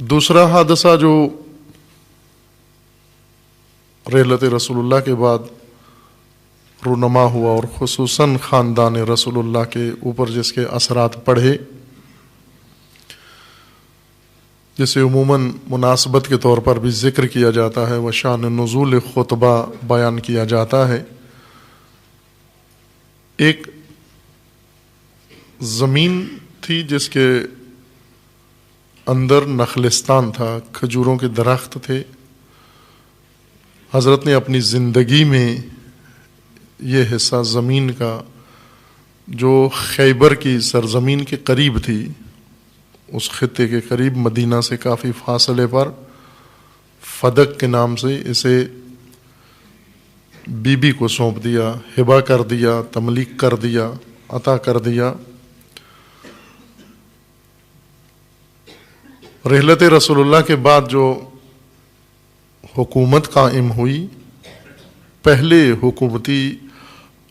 دوسرا حادثہ جو رحلت رسول اللہ کے بعد رونما ہوا اور خصوصاً خاندان رسول اللہ کے اوپر جس کے اثرات پڑے، جسے عموماً مناسبت کے طور پر بھی ذکر کیا جاتا ہے و شان نزول خطبہ بیان کیا جاتا ہے، ایک زمین تھی جس کے اندر نخلستان تھا، کھجوروں کے درخت تھے۔ حضرت نے اپنی زندگی میں یہ حصہ زمین کا جو خیبر کی سرزمین کے قریب تھی، اس خطے کے قریب مدینہ سے کافی فاصلے پر فدق کے نام سے اسے بی بی کو سونپ دیا، ہبہ کر دیا، تملیک کر دیا، عطا کر دیا۔ رحلت رسول اللہ کے بعد جو حکومت قائم ہوئی، پہلے حکومتی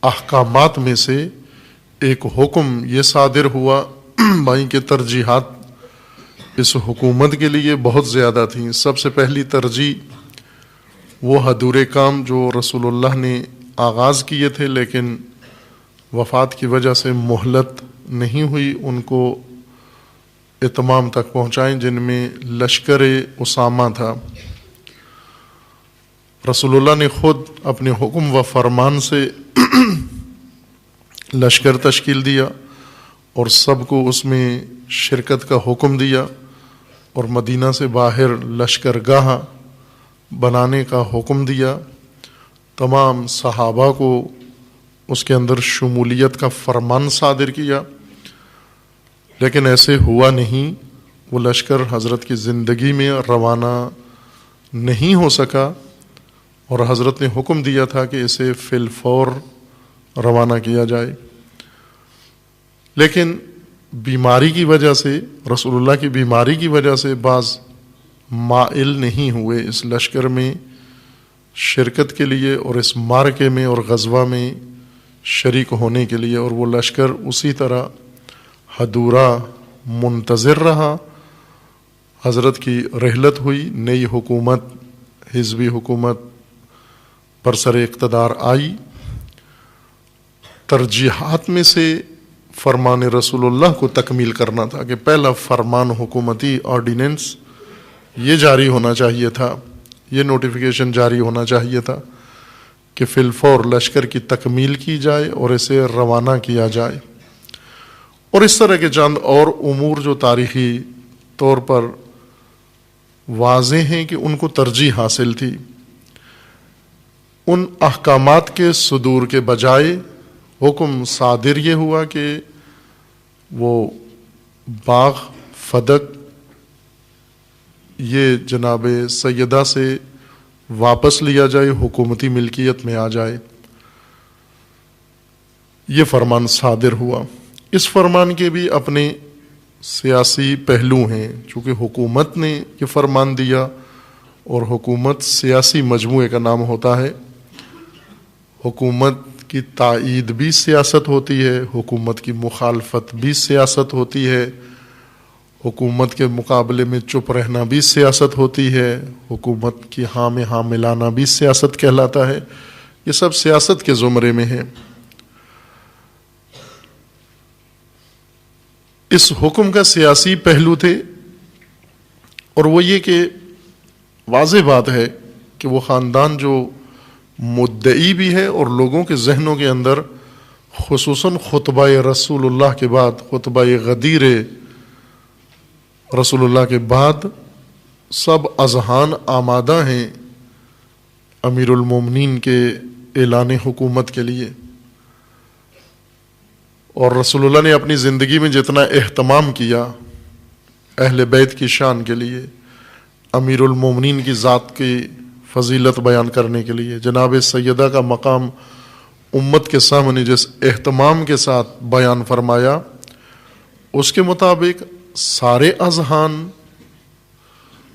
احکامات میں سے ایک حکم یہ صادر ہوا، بھائی کہ ترجیحات اس حکومت کے لیے بہت زیادہ تھیں۔ سب سے پہلی ترجیح وہ ادھورے کام جو رسول اللہ نے آغاز کیے تھے لیکن وفات کی وجہ سے مہلت نہیں ہوئی، ان کو اتمام تک پہنچائیں، جن میں لشکر اسامہ تھا۔ رسول اللہ نے خود اپنے حکم و فرمان سے لشکر تشکیل دیا اور سب کو اس میں شرکت کا حکم دیا، اور مدینہ سے باہر لشکرگاہ بنانے کا حکم دیا۔ تمام صحابہ کو اس کے اندر شمولیت کا فرمان صادر کیا، لیکن ایسے ہوا نہیں۔ وہ لشکر حضرت کی زندگی میں روانہ نہیں ہو سکا، اور حضرت نے حکم دیا تھا کہ اسے فی الفور روانہ کیا جائے، لیکن بیماری کی وجہ سے، رسول اللہ کی بیماری کی وجہ سے بعض مائل نہیں ہوئے اس لشکر میں شرکت کے لیے اور اس معرکے میں اور غزوہ میں شریک ہونے کے لیے، اور وہ لشکر اسی طرح ادھورا منتظر رہا۔ حضرت کی رحلت ہوئی، نئی حکومت، حزبی حکومت برسر اقتدار آئی۔ ترجیحات میں سے فرمان رسول اللہ کو تکمیل کرنا تھا کہ پہلا فرمان حکومتی آرڈیننس یہ جاری ہونا چاہیے تھا، یہ نوٹیفیکیشن جاری ہونا چاہیے تھا کہ فی الفور لشکر کی تکمیل کی جائے اور اسے روانہ کیا جائے، اور اس طرح کے چند اور امور جو تاریخی طور پر واضح ہیں کہ ان کو ترجیح حاصل تھی۔ ان احکامات کے صدور کے بجائے حکم صادر یہ ہوا کہ وہ باغ فدق یہ جناب سیدہ سے واپس لیا جائے، حکومتی ملکیت میں آ جائے۔ یہ فرمان صادر ہوا۔ اس فرمان کے بھی اپنے سیاسی پہلو ہیں، چونکہ حکومت نے یہ فرمان دیا، اور حکومت سیاسی مجموعے کا نام ہوتا ہے۔ حکومت کی تائید بھی سیاست ہوتی ہے، حکومت کی مخالفت بھی سیاست ہوتی ہے، حکومت کے مقابلے میں چپ رہنا بھی سیاست ہوتی ہے، حکومت کی ہاں میں ہاں ملانا بھی سیاست کہلاتا ہے۔ یہ سب سیاست کے زمرے میں ہے۔ اس حکم کا سیاسی پہلو تھے، اور وہ یہ کہ واضح بات ہے کہ وہ خاندان جو مدعی بھی ہے، اور لوگوں کے ذہنوں کے اندر خصوصاً خطبہ رسول اللہ کے بعد، خطبہ غدیر رسول اللہ کے بعد سب اذہان آمادہ ہیں امیر المومنین کے اعلان حکومت کے لیے۔ اور رسول اللہ نے اپنی زندگی میں جتنا اہتمام کیا اہل بیت کی شان کے لیے، امیر المومنین کی ذات کی فضیلت بیان کرنے کے لیے، جناب سیدہ کا مقام امت کے سامنے جس اہتمام کے ساتھ بیان فرمایا، اس کے مطابق سارے اذہان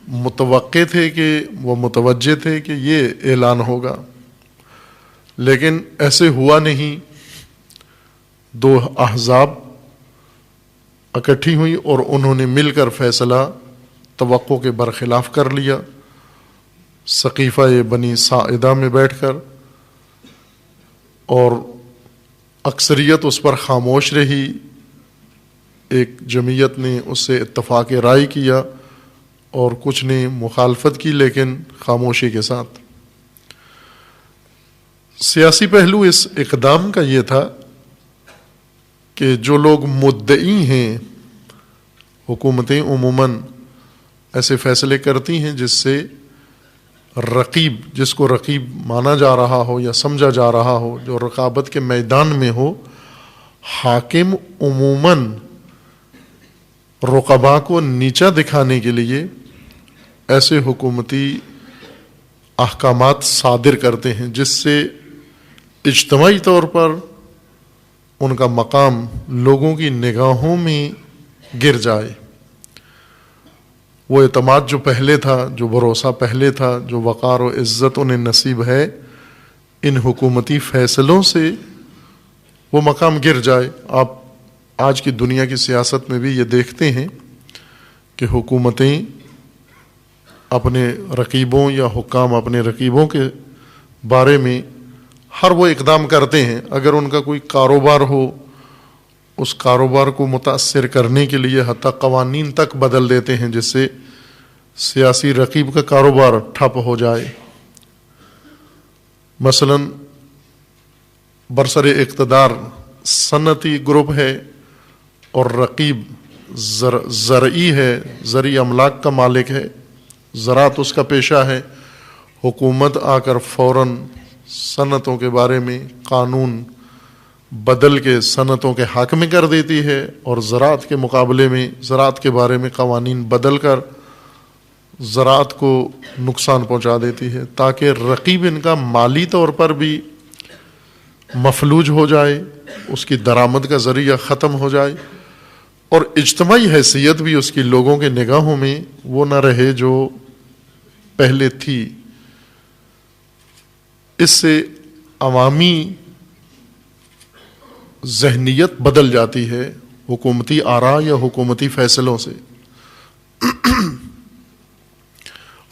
متوقع تھے کہ وہ متوجہ تھے کہ یہ اعلان ہوگا، لیکن ایسے ہوا نہیں۔ دو احزاب اکٹھی ہوئی اور انہوں نے مل کر فیصلہ توقع کے برخلاف کر لیا، سقیفہ بنی ساعدہ میں بیٹھ کر، اور اکثریت اس پر خاموش رہی، ایک جمعیت نے اس سے اتفاق رائے کیا اور کچھ نے مخالفت کی، لیکن خاموشی کے ساتھ۔ سیاسی پہلو اس اقدام کا یہ تھا کہ جو لوگ مدعی ہیں، حکومتیں عموماً ایسے فیصلے کرتی ہیں جس سے رقیب، جس کو رقیب مانا جا رہا ہو یا سمجھا جا رہا ہو، جو رقابت کے میدان میں ہو، حاکم عموماً رقبا کو نیچا دکھانے کے لیے ایسے حکومتی احکامات صادر کرتے ہیں جس سے اجتماعی طور پر ان کا مقام لوگوں کی نگاہوں میں گر جائے۔ وہ اعتماد جو پہلے تھا، جو بھروسہ پہلے تھا، جو وقار و عزت انہیں نصیب ہے، ان حکومتی فیصلوں سے وہ مقام گر جائے۔ آپ آج کی دنیا کی سیاست میں بھی یہ دیکھتے ہیں کہ حکومتیں اپنے رقیبوں یا حکام اپنے رقیبوں کے بارے میں ہر وہ اقدام کرتے ہیں، اگر ان کا کوئی کاروبار ہو، اس کاروبار کو متاثر کرنے کے لیے حتیٰ قوانین تک بدل دیتے ہیں جس سے سیاسی رقیب کا کاروبار ٹھپ ہو جائے۔ مثلا برسر اقتدار صنعتی گروپ ہے اور رقیب زرعی ہے، زرعی املاک کا مالک ہے، زراعت اس کا پیشہ ہے، حکومت آ کر فوراً صنعتوں کے بارے میں قانون بدل کے صنعتوں کے حق میں کر دیتی ہے، اور زراعت کے مقابلے میں زراعت کے بارے میں قوانین بدل کر زراعت کو نقصان پہنچا دیتی ہے، تاکہ رقیب ان کا مالی طور پر بھی مفلوج ہو جائے، اس کی درآمد کا ذریعہ ختم ہو جائے، اور اجتماعی حیثیت بھی اس کی لوگوں کے نگاہوں میں وہ نہ رہے جو پہلے تھی۔ اس سے عوامی ذہنیت بدل جاتی ہے حکومتی آراء یا حکومتی فیصلوں سے۔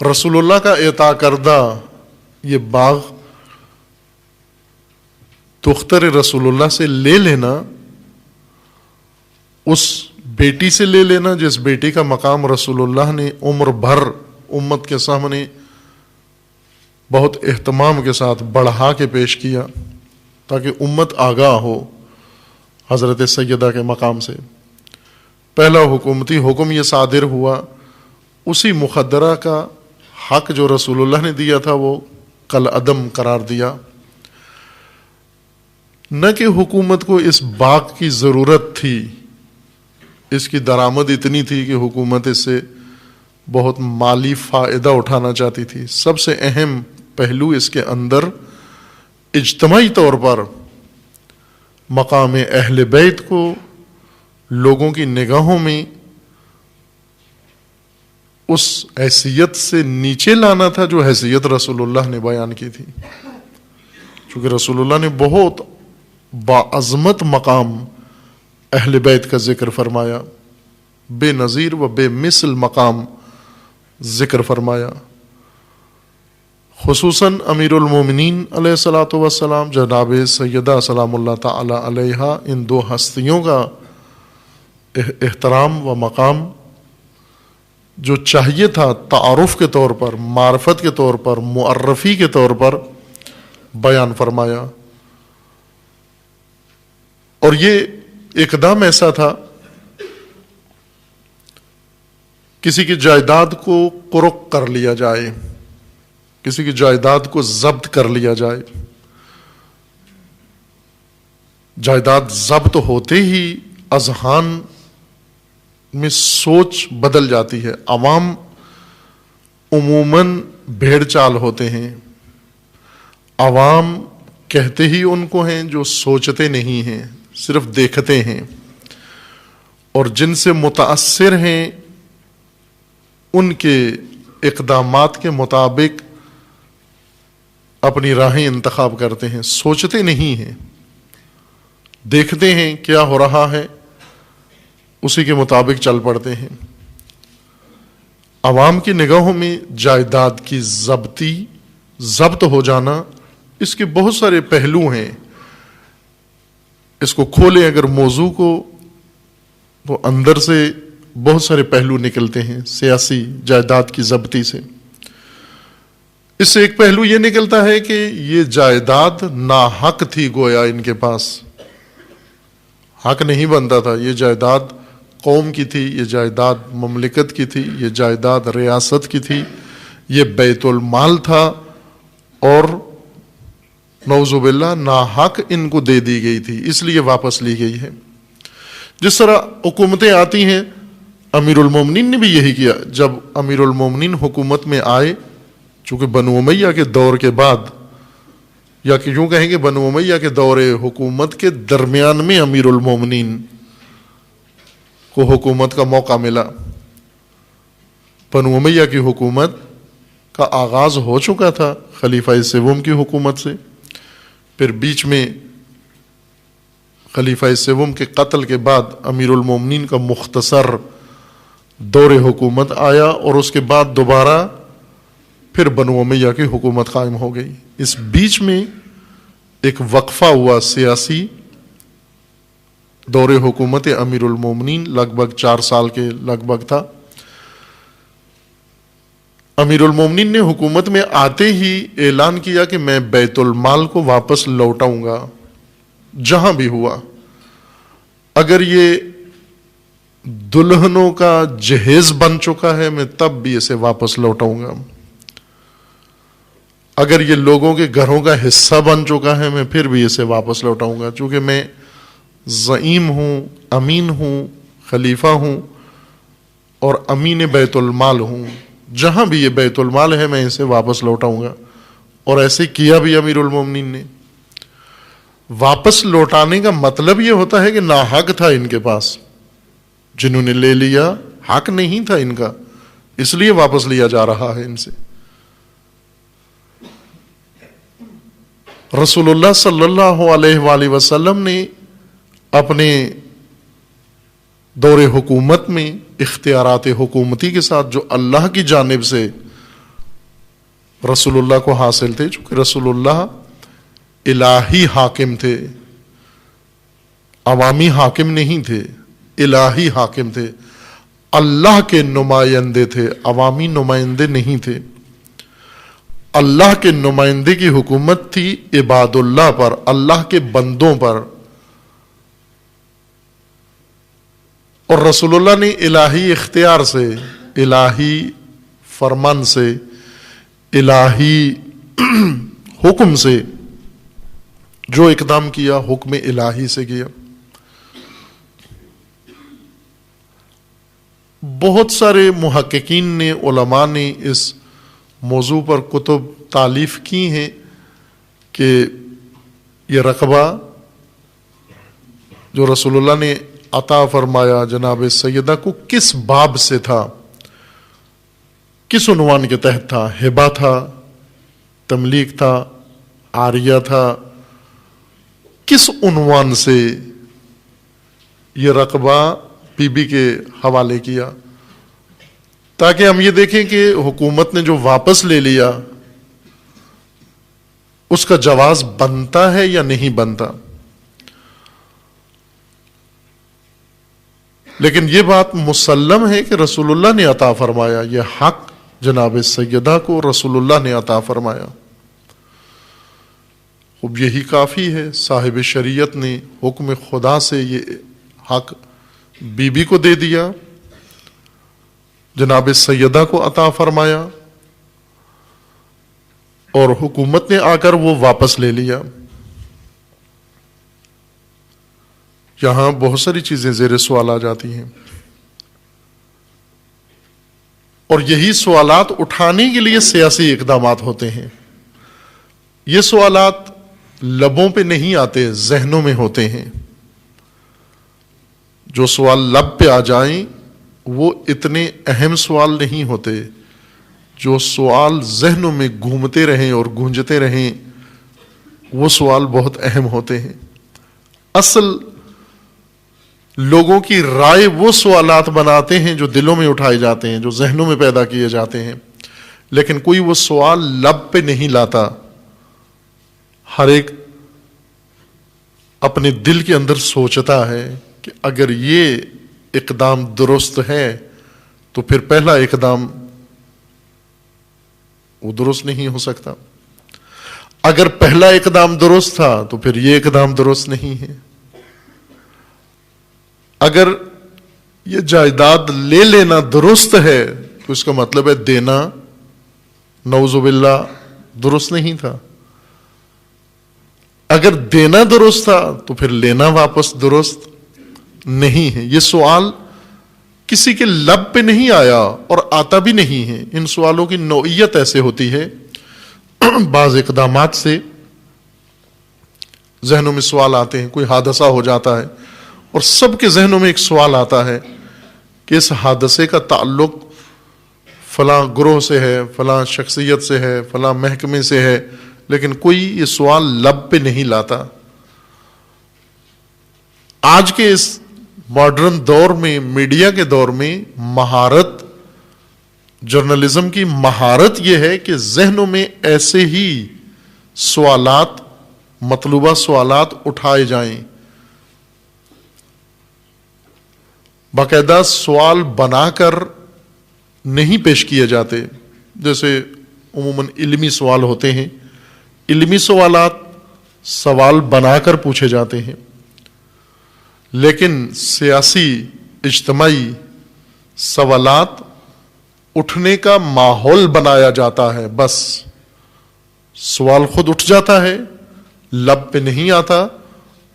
رسول اللہ کا عطا کردہ یہ باغ دختر رسول اللہ سے لے لینا، اس بیٹی سے لے لینا جس بیٹی کا مقام رسول اللہ نے عمر بھر امت کے سامنے بہت اہتمام کے ساتھ بڑھا کے پیش کیا تاکہ امت آگاہ ہو حضرت سیدہ کے مقام سے۔ پہلا حکومتی حکم یہ صادر ہوا، اسی مخدرہ کا حق جو رسول اللہ نے دیا تھا وہ کل عدم قرار دیا۔ نہ کہ حکومت کو اس باغ کی ضرورت تھی، اس کی درآمد اتنی تھی کہ حکومت اس سے بہت مالی فائدہ اٹھانا چاہتی تھی۔ سب سے اہم پہلو اس کے اندر اجتماعی طور پر مقام اہل بیت کو لوگوں کی نگاہوں میں اس حیثیت سے نیچے لانا تھا جو حیثیت رسول اللہ نے بیان کی تھی۔ چونکہ رسول اللہ نے بہت باعظمت مقام اہل بیت کا ذکر فرمایا، بے نظیر و بے مثل مقام ذکر فرمایا۔ خصوصاً امیر المومنین علیہ الصلاۃ والسلام جناب سیدہ سلام اللہ تعالی علیہا، ان دو ہستیوں کا احترام و مقام جو چاہیے تھا تعارف کے طور پر، معرفت کے طور پر، معرفی کے طور پر بیان فرمایا۔ اور یہ اقدام ایسا تھا کسی کی جائیداد کو قرق کر لیا جائے، کسی کی جائیداد کو ضبط کر لیا جائے۔ جائیداد ضبط ہوتے ہی اذہان میں سوچ بدل جاتی ہے۔ عوام عموماً بھیڑ چال ہوتے ہیں، عوام کہتے ہی ان کو ہیں جو سوچتے نہیں ہیں، صرف دیکھتے ہیں، اور جن سے متاثر ہیں ان کے اقدامات کے مطابق اپنی راہیں انتخاب کرتے ہیں، سوچتے نہیں ہیں، دیکھتے ہیں کیا ہو رہا ہے، اسی کے مطابق چل پڑتے ہیں۔ عوام کی نگاہوں میں جائیداد کی ضبط ہو جانا، اس کے بہت سارے پہلو ہیں. اس کو کھولیں اگر موضوع کو، وہ اندر سے بہت سارے پہلو نکلتے ہیں سیاسی جائیداد کی ضبطی سے. اس سے ایک پہلو یہ نکلتا ہے کہ یہ جائیداد ناحق تھی، گویا ان کے پاس حق نہیں بنتا تھا. یہ جائیداد قوم کی تھی، یہ جائیداد مملکت کی تھی، یہ جائیداد ریاست کی تھی، یہ بیت المال تھا، اور نعوذ باللہ ناحق ان کو دے دی گئی تھی، اس لیے واپس لی گئی ہے. جس طرح حکومتیں آتی ہیں، امیر المومنین نے بھی یہی کیا. جب امیر المومنین حکومت میں آئے، چونکہ بنو امیہ کے دور کے بعد، یا کہ یوں کہیں کہ بنو امیہ کے دور حکومت کے درمیان میں امیر المومنین کو حکومت کا موقع ملا. بنو امیہ کی حکومت کا آغاز ہو چکا تھا خلیفہ سوم کی حکومت سے، پھر بیچ میں خلیفہ سوم کے قتل کے بعد امیر المومنین کا مختصر دور حکومت آیا، اور اس کے بعد دوبارہ پھر بنو امیہ کی حکومت قائم ہو گئی. اس بیچ میں ایک وقفہ ہوا سیاسی، دور حکومت امیر المومنین لگ بھگ 4 سال کے لگ بھگ تھا. امیر المومنین نے حکومت میں آتے ہی اعلان کیا کہ میں بیت المال کو واپس لوٹاؤں گا جہاں بھی ہوا. اگر یہ دلہنوں کا جہیز بن چکا ہے میں تب بھی اسے واپس لوٹاؤں گا. اگر یہ لوگوں کے گھروں کا حصہ بن چکا ہے میں پھر بھی اسے واپس لوٹاؤں گا، چونکہ میں زعیم ہوں، امین ہوں، خلیفہ ہوں اور امین بیت المال ہوں. جہاں بھی یہ بیت المال ہے میں اسے واپس لوٹاؤں گا. اور ایسے کیا بھی امیر المومنین نے. واپس لوٹانے کا مطلب یہ ہوتا ہے کہ ناحق تھا ان کے پاس، جنہوں نے لے لیا حق نہیں تھا ان کا، اس لیے واپس لیا جا رہا ہے ان سے. رسول اللہ صلی اللہ علیہ وآلہ وسلم نے اپنے دور حکومت میں اختیارات حکومتی کے ساتھ جو اللہ کی جانب سے رسول اللہ کو حاصل تھے، چونکہ رسول اللہ الہی حاکم تھے، عوامی حاکم نہیں تھے، الہی حاکم تھے، اللہ کے نمائندے تھے، عوامی نمائندے نہیں تھے. اللہ کے نمائندے کی حکومت تھی عباد اللہ پر، اللہ کے بندوں پر. اور رسول اللہ نے الہی اختیار سے، الہی فرمان سے، الہی حکم سے جو اقدام کیا حکم الہی سے کیا. بہت سارے محققین نے، علماء نے اس موضوع پر کتب تالیف کی ہیں کہ یہ رقبہ جو رسول اللہ نے عطا فرمایا جناب سیدہ کو کس باب سے تھا، کس عنوان کے تحت تھا. ہبہ تھا، تملیک تھا، عاریہ تھا، کس عنوان سے یہ رقبہ بی بی کے حوالے کیا، تاکہ ہم یہ دیکھیں کہ حکومت نے جو واپس لے لیا اس کا جواز بنتا ہے یا نہیں بنتا. لیکن یہ بات مسلم ہے کہ رسول اللہ نے عطا فرمایا، یہ حق جناب سیدہ کو رسول اللہ نے عطا فرمایا. اب یہی کافی ہے، صاحب شریعت نے حکم خدا سے یہ حق بی بی کو دے دیا، جناب سیدہ کو عطا فرمایا، اور حکومت نے آ کر وہ واپس لے لیا. یہاں بہت ساری چیزیں زیر سوال آ جاتی ہیں، اور یہی سوالات اٹھانے کے لیے سیاسی اقدامات ہوتے ہیں. یہ سوالات لبوں پہ نہیں آتے، ذہنوں میں ہوتے ہیں. جو سوال لب پہ آ جائیں وہ اتنے اہم سوال نہیں ہوتے، جو سوال ذہنوں میں گھومتے رہیں اور گونجتے رہیں وہ سوال بہت اہم ہوتے ہیں. اصل لوگوں کی رائے وہ سوالات بناتے ہیں جو دلوں میں اٹھائے جاتے ہیں، جو ذہنوں میں پیدا کیے جاتے ہیں، لیکن کوئی وہ سوال لب پہ نہیں لاتا. ہر ایک اپنے دل کے اندر سوچتا ہے کہ اگر یہ اقدام درست ہے تو پھر پہلا اقدام وہ درست نہیں ہو سکتا. اگر پہلا اقدام درست تھا تو پھر یہ اقدام درست نہیں ہے. اگر یہ جائیداد لے لینا درست ہے تو اس کا مطلب ہے دینا نعوذ باللہ درست نہیں تھا. اگر دینا درست تھا تو پھر لینا واپس درست نہیں ہے. یہ سوال کسی کے لب پہ نہیں آیا اور آتا بھی نہیں ہے. ان سوالوں کی نوعیت ایسے ہوتی ہے، بعض اقدامات سے ذہنوں میں سوال آتے ہیں، کوئی حادثہ ہو جاتا ہے اور سب کے ذہنوں میں ایک سوال آتا ہے کہ اس حادثے کا تعلق فلاں گروہ سے ہے، فلاں شخصیت سے ہے، فلاں محکمے سے ہے، لیکن کوئی یہ سوال لب پہ نہیں لاتا. آج کے اس ماڈرن دور میں، میڈیا کے دور میں، مہارت، جرنلزم کی مہارت یہ ہے کہ ذہنوں میں ایسے ہی سوالات، مطلوبہ سوالات اٹھائے جائیں. باقاعدہ سوال بنا کر نہیں پیش کیے جاتے. جیسے عموماً علمی سوال ہوتے ہیں، علمی سوالات سوال بنا کر پوچھے جاتے ہیں، لیکن سیاسی اجتماعی سوالات اٹھنے کا ماحول بنایا جاتا ہے. بس سوال خود اٹھ جاتا ہے، لب پہ نہیں آتا،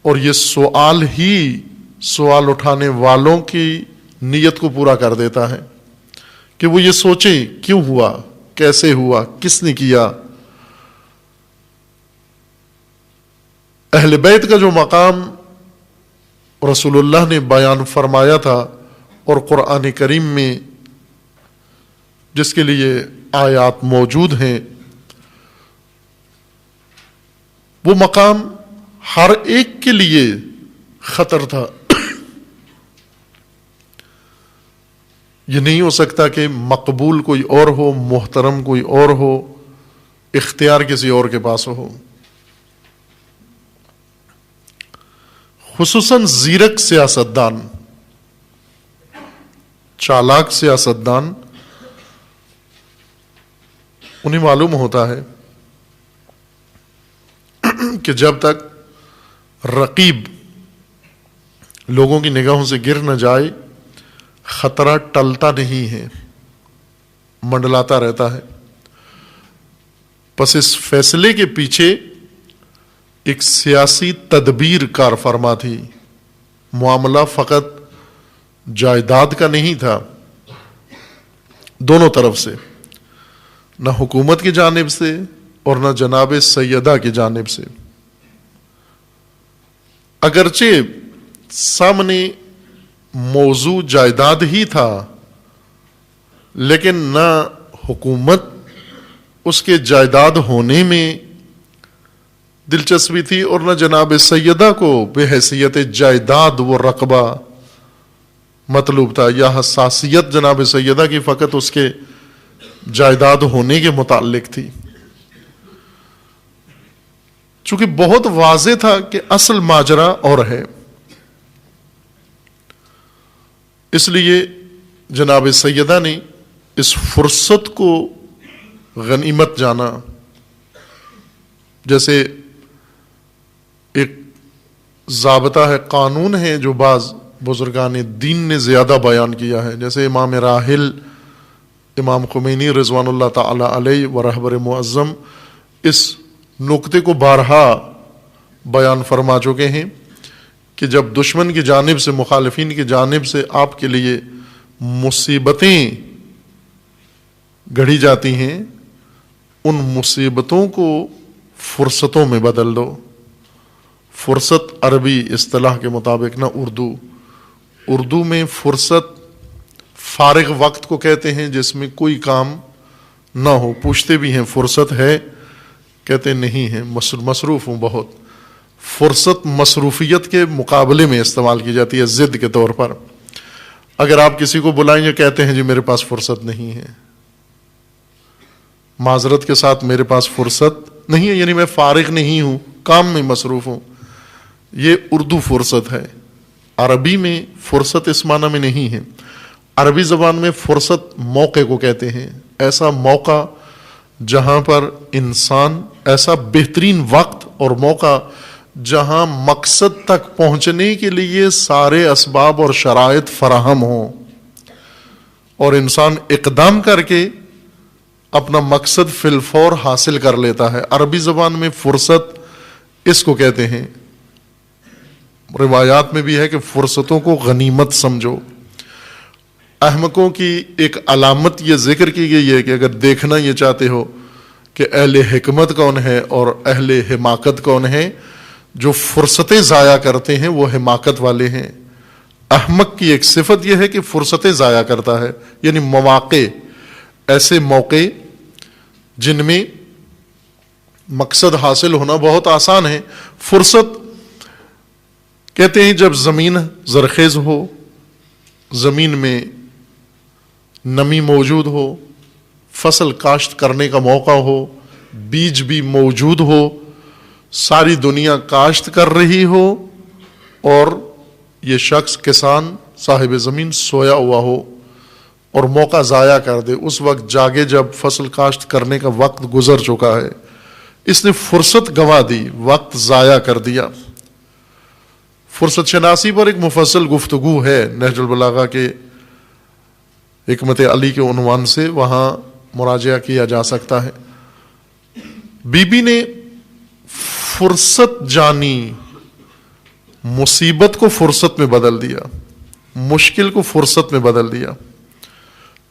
اور یہ سوال ہی سوال اٹھانے والوں کی نیت کو پورا کر دیتا ہے کہ وہ یہ سوچیں کیوں ہوا، کیسے ہوا، کس نے کیا. اہل بیت کا جو مقام رسول اللہ نے بیان فرمایا تھا اور قرآن کریم میں جس کے لیے آیات موجود ہیں، وہ مقام ہر ایک کے لیے خطر تھا. یہ نہیں ہو سکتا کہ مقبول کوئی اور ہو، محترم کوئی اور ہو، اختیار کسی اور کے پاس ہو. خصوصاً زیرک سیاستدان، چالاک سیاستدان، انہیں معلوم ہوتا ہے کہ جب تک رقیب لوگوں کی نگاہوں سے گر نہ جائے، خطرہ ٹلتا نہیں ہے، منڈلاتا رہتا ہے. پس اس فیصلے کے پیچھے ایک سیاسی تدبیر کار فرما تھی. معاملہ فقط جائیداد کا نہیں تھا، دونوں طرف سے، نہ حکومت کی جانب سے اور نہ جناب سیدہ کی جانب سے. اگرچہ سامنے موضوع جائیداد ہی تھا، لیکن نہ حکومت اس کے جائیداد ہونے میں دلچسپی تھی اور نہ جناب سیدہ کو بے حیثیت جائیداد وہ رقبہ مطلوب تھا یا حساسیت جناب سیدہ کی فقط اس کے جائیداد ہونے کے متعلق تھی. چونکہ بہت واضح تھا کہ اصل ماجرا اور ہے، اس لیے جناب سیدہ نے اس فرصت کو غنیمت جانا. جیسے ایک ضابطہ ہے، قانون ہے جو بعض بزرگان دین نے زیادہ بیان کیا ہے، جیسے امام راحل امام خمینی رضوان اللہ تعالی علیہ و رہبر معظم اس نقطے کو بارہا بیان فرما چکے ہیں کہ جب دشمن کی جانب سے، مخالفین کی جانب سے آپ کے لیے مصیبتیں گھڑی جاتی ہیں، ان مصیبتوں کو فرصتوں میں بدل دو. فرصت عربی اصطلاح کے مطابق، نہ اردو میں فرصت فارغ وقت کو کہتے ہیں جس میں کوئی کام نہ ہو. پوچھتے بھی ہیں فرصت ہے، کہتے نہیں ہے، مصروف ہوں بہت. فرصت مصروفیت کے مقابلے میں استعمال کی جاتی ہے ضد کے طور پر. اگر آپ کسی کو بلائیں یا کہتے ہیں جی میرے پاس فرصت نہیں ہے، معذرت کے ساتھ میرے پاس فرصت نہیں ہے، یعنی میں فارغ نہیں ہوں، کام میں مصروف ہوں، یہ اردو فرصت ہے. عربی میں فرصت اس معنی میں نہیں ہے. عربی زبان میں فرصت موقع کو کہتے ہیں، ایسا موقع جہاں پر انسان، ایسا بہترین وقت اور موقع جہاں مقصد تک پہنچنے کے لیے سارے اسباب اور شرائط فراہم ہوں اور انسان اقدام کر کے اپنا مقصد فی الفور حاصل کر لیتا ہے. عربی زبان میں فرصت اس کو کہتے ہیں. روایات میں بھی ہے کہ فرصتوں کو غنیمت سمجھو. احمقوں کی ایک علامت یہ ذکر کی گئی ہے کہ اگر دیکھنا یہ چاہتے ہو کہ اہل حکمت کون ہے اور اہل حماقت کون ہے، جو فرصتیں ضائع کرتے ہیں وہ حماقت والے ہیں. احمق کی ایک صفت یہ ہے کہ فرصتیں ضائع کرتا ہے، یعنی مواقع، ایسے موقع جن میں مقصد حاصل ہونا بہت آسان ہے. فرصت کہتے ہیں جب زمین زرخیز ہو، زمین میں نمی موجود ہو، فصل کاشت کرنے کا موقع ہو، بیج بھی موجود ہو، ساری دنیا کاشت کر رہی ہو اور یہ شخص کسان صاحب زمین سویا ہوا ہو اور موقع ضائع کر دے. اس وقت جاگے جب فصل کاشت کرنے کا وقت گزر چکا ہے، اس نے فرصت گنوا دی، وقت ضائع کر دیا. فرصت شناسی پر ایک مفصل گفتگو ہے نہج البلاغہ کے حکمت علی کے عنوان سے، وہاں مراجعہ کیا جا سکتا ہے. بی بی نے فرصت جانی، مصیبت کو فرصت میں بدل دیا، مشکل کو فرصت میں بدل دیا،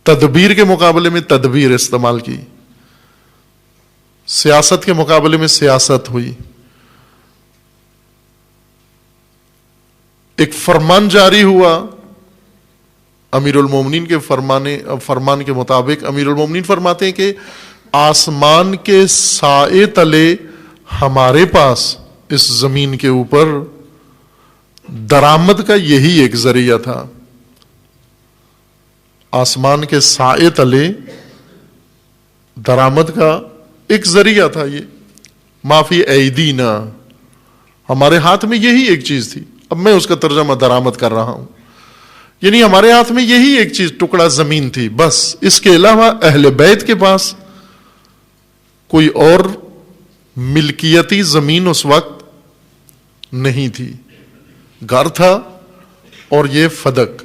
تدبیر کے مقابلے میں تدبیر استعمال کی، سیاست کے مقابلے میں سیاست ہوئی. ایک فرمان جاری ہوا امیر المومنین کے فرمان کے مطابق. امیر المومنین فرماتے ہیں کہ آسمان کے سائے تلے ہمارے پاس اس زمین کے اوپر درآمد کا یہی ایک ذریعہ تھا. آسمان کے سائے تلے درآمد کا ایک ذریعہ تھا. یہ معافی ایدینا، ہمارے ہاتھ میں یہی ایک چیز تھی. اب میں اس کا ترجمہ درآمد کر رہا ہوں، یعنی ہمارے ہاتھ میں یہی ایک چیز، ٹکڑا زمین تھی بس. اس کے علاوہ اہل بیت کے پاس کوئی اور ملکیتی زمین اس وقت نہیں تھی. گھر تھا اور یہ فدق،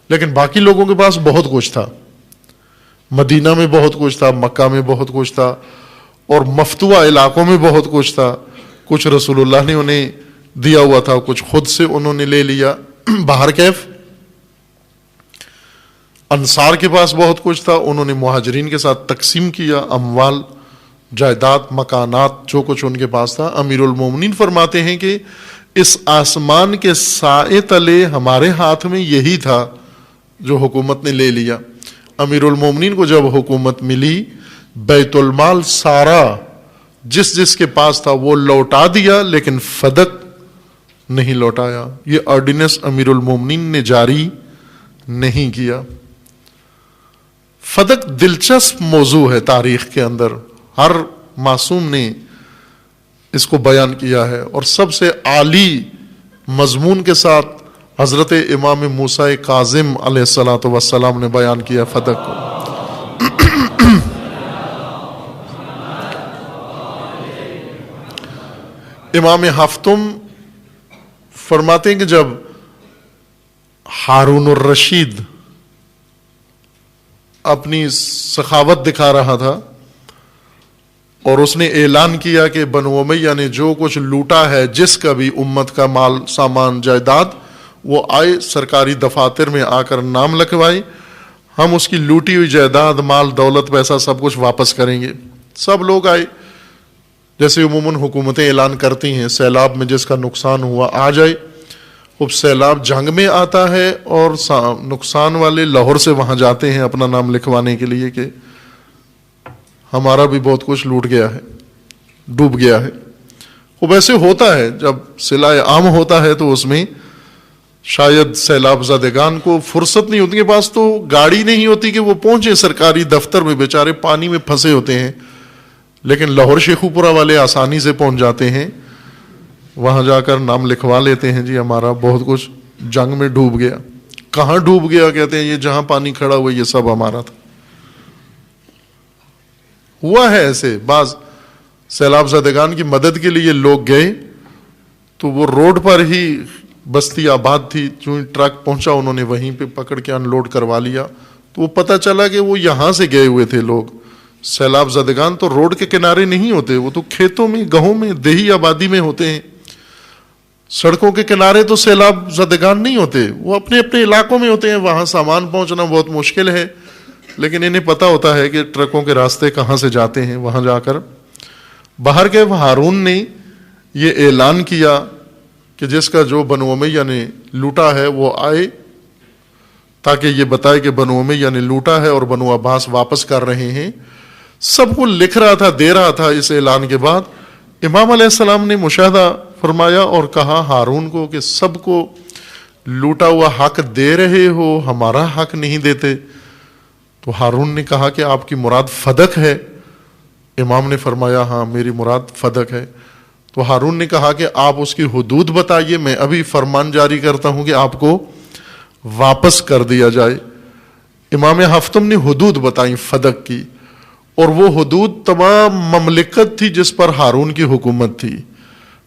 لیکن باقی لوگوں کے پاس بہت کچھ تھا. مدینہ میں بہت کچھ تھا، مکہ میں بہت کچھ تھا، اور مفتوحہ علاقوں میں بہت کچھ تھا. کچھ رسول اللہ نے انہیں دیا ہوا تھا، کچھ خود سے انہوں نے لے لیا. باہر کیف انصار کے پاس بہت کچھ تھا، انہوں نے مہاجرین کے ساتھ تقسیم کیا، اموال، جائیداد، مکانات، جو کچھ ان کے پاس تھا. امیر المومنین فرماتے ہیں کہ اس آسمان کے سائے تلے ہمارے ہاتھ میں یہی تھا جو حکومت نے لے لیا. امیر المومنین کو جب حکومت ملی، بیت المال سارا جس جس کے پاس تھا وہ لوٹا دیا، لیکن فدق نہیں لوٹایا. یہ آرڈیننس امیر المومنین نے جاری نہیں کیا. فدق دلچسپ موضوع ہے تاریخ کے اندر، ہر معصوم نے اس کو بیان کیا ہے، اور سب سے عالی مضمون کے ساتھ حضرت امام موسیٰ کاظم علیہ الصلاۃ والسلام نے بیان کیا فدق کو. امام ہفتم فرماتے ہیں کہ جب ہارون الرشید اپنی سخاوت دکھا رہا تھا اور اس نے اعلان کیا کہ بنو امیہ نے جو کچھ لوٹا ہے، جس کا بھی امت کا مال، سامان، جائیداد، وہ آئے سرکاری دفاتر میں آ کر نام لکھوائے، ہم اس کی لوٹی ہوئی جائیداد، مال، دولت، پیسہ سب کچھ واپس کریں گے. سب لوگ آئے، جیسے عموماً حکومتیں اعلان کرتی ہیں سیلاب میں جس کا نقصان ہوا آ جائے. اب سیلاب جنگ میں آتا ہے اور نقصان والے لاہور سے وہاں جاتے ہیں اپنا نام لکھوانے کے لیے کہ ہمارا بھی بہت کچھ لوٹ گیا ہے، ڈوب گیا ہے. وہ ویسے ہوتا ہے، جب صلہ عام ہوتا ہے تو اس میں شاید سیلاب زدگان کو فرصت نہیں ہوتی، کے پاس تو گاڑی نہیں ہوتی کہ وہ پہنچے سرکاری دفتر میں، بیچارے پانی میں پھنسے ہوتے ہیں، لیکن لاہور شیخو پورہ والے آسانی سے پہنچ جاتے ہیں، وہاں جا کر نام لکھوا لیتے ہیں، جی ہمارا بہت کچھ جنگ میں ڈوب گیا۔ کہاں ڈوب گیا؟ کہتے ہیں یہ جہاں پانی کھڑا ہوا یہ سب ہمارا تھا۔ ہوا ہے ایسے، بعض سیلاب زدگان کی مدد کے لیے لوگ گئے تو وہ روڈ پر ہی بستی آباد تھی، جو ٹرک پہنچا انہوں نے وہیں پہ پکڑ کے ان لوڈ کروا لیا، تو وہ پتہ چلا کہ وہ یہاں سے گئے ہوئے تھے لوگ۔ سیلاب زدگان تو روڈ کے کنارے نہیں ہوتے، وہ تو کھیتوں میں، گاؤں میں، دیہی آبادی میں ہوتے ہیں۔ سڑکوں کے کنارے تو سیلاب زدگان نہیں ہوتے، وہ اپنے اپنے علاقوں میں ہوتے ہیں، وہاں سامان پہنچنا بہت مشکل ہے، لیکن انہیں پتہ ہوتا ہے کہ ٹرکوں کے راستے کہاں سے جاتے ہیں، وہاں جا کر باہر کے ہارون نے یہ اعلان کیا کہ جس کا جو بنو امیہ نے لوٹا ہے وہ آئے، تاکہ یہ بتائے کہ بنو امیہ نے لوٹا ہے اور بنو عباس واپس کر رہے ہیں۔ سب کو لکھ رہا تھا، دے رہا تھا۔ اس اعلان کے بعد امام علیہ السلام نے مشاہدہ فرمایا اور کہا ہارون کو کہ سب کو لوٹا ہوا حق دے رہے ہو، ہمارا حق نہیں دیتے۔ تو ہارون نے کہا کہ آپ کی مراد فدق ہے؟ امام نے فرمایا ہاں میری مراد فدق ہے۔ تو ہارون نے کہا کہ آپ اس کی حدود بتائیے، میں ابھی فرمان جاری کرتا ہوں کہ آپ کو واپس کر دیا جائے۔ امام ہفتم نے حدود بتائیں فدق کی، اور وہ حدود تمام مملکت تھی جس پر ہارون کی حکومت تھی۔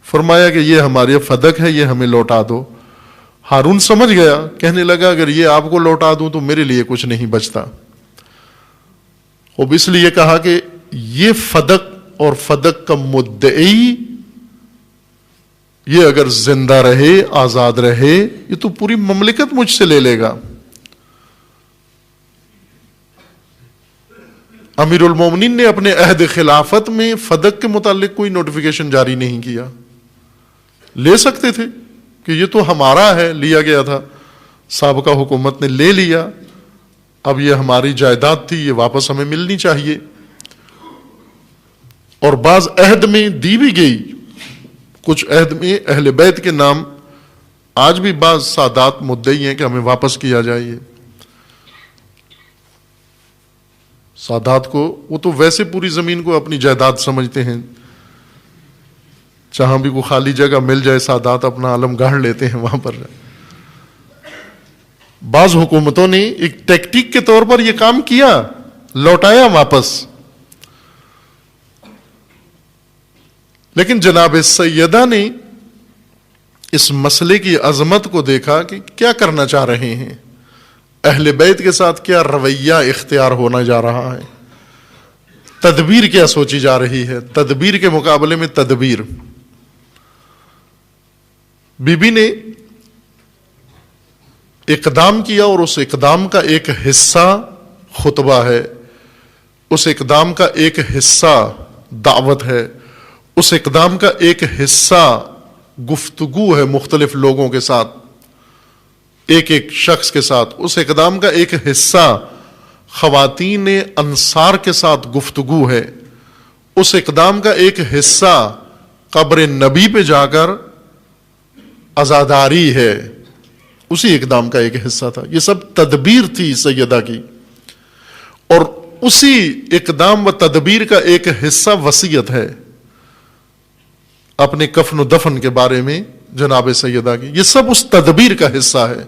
فرمایا کہ یہ ہماری فدق ہے، یہ ہمیں لوٹا دو۔ ہارون سمجھ گیا، کہنے لگا اگر یہ آپ کو لوٹا دوں تو میرے لیے کچھ نہیں بچتا۔ اب اس لیے کہا کہ یہ فدق اور فدق کا مدعی یہ اگر زندہ رہے، آزاد رہے، یہ تو پوری مملکت مجھ سے لے لے گا۔ امیر المومنین نے اپنے عہد خلافت میں فدق کے متعلق کوئی نوٹیفیکیشن جاری نہیں کیا۔ لے سکتے تھے کہ یہ تو ہمارا ہے، لیا گیا تھا، سابقہ حکومت نے لے لیا، اب یہ ہماری جائیداد تھی، یہ واپس ہمیں ملنی چاہیے۔ اور بعض عہد میں دی بھی گئی، کچھ عہد میں اہل بیت کے نام آج بھی بعض سادات مدعی ہیں کہ ہمیں واپس کیا جائے۔ سادات کو وہ تو ویسے پوری زمین کو اپنی جائیداد سمجھتے ہیں، جہاں بھی کوئی خالی جگہ مل جائے سادات اپنا علم گاڑ لیتے ہیں وہاں پر۔ بعض حکومتوں نے ایک ٹیکٹیک کے طور پر یہ کام کیا، لوٹایا واپس، لیکن جناب سیدہ نے اس مسئلے کی عظمت کو دیکھا کہ کیا کرنا چاہ رہے ہیں، اہل بیت کے ساتھ کیا رویہ اختیار ہونا جا رہا ہے، تدبیر کیا سوچی جا رہی ہے، تدبیر کے مقابلے میں تدبیر۔ بی بی نے اقدام کیا، اور اس اقدام کا ایک حصہ خطبہ ہے، اس اقدام کا ایک حصہ دعوت ہے، اس اقدام کا ایک حصہ گفتگو ہے مختلف لوگوں کے ساتھ، ایک ایک شخص کے ساتھ۔ اس اقدام کا ایک حصہ خواتین انصار کے ساتھ گفتگو ہے، اس اقدام کا ایک حصہ قبر نبی پہ جا کر عزاداری ہے، اسی اقدام کا ایک حصہ تھا۔ یہ سب تدبیر تھی سیدہ کی، اور اسی اقدام و تدبیر کا ایک حصہ وصیت ہے اپنے کفن و دفن کے بارے میں جناب سیدہ کی۔ یہ سب اس تدبیر کا حصہ ہے۔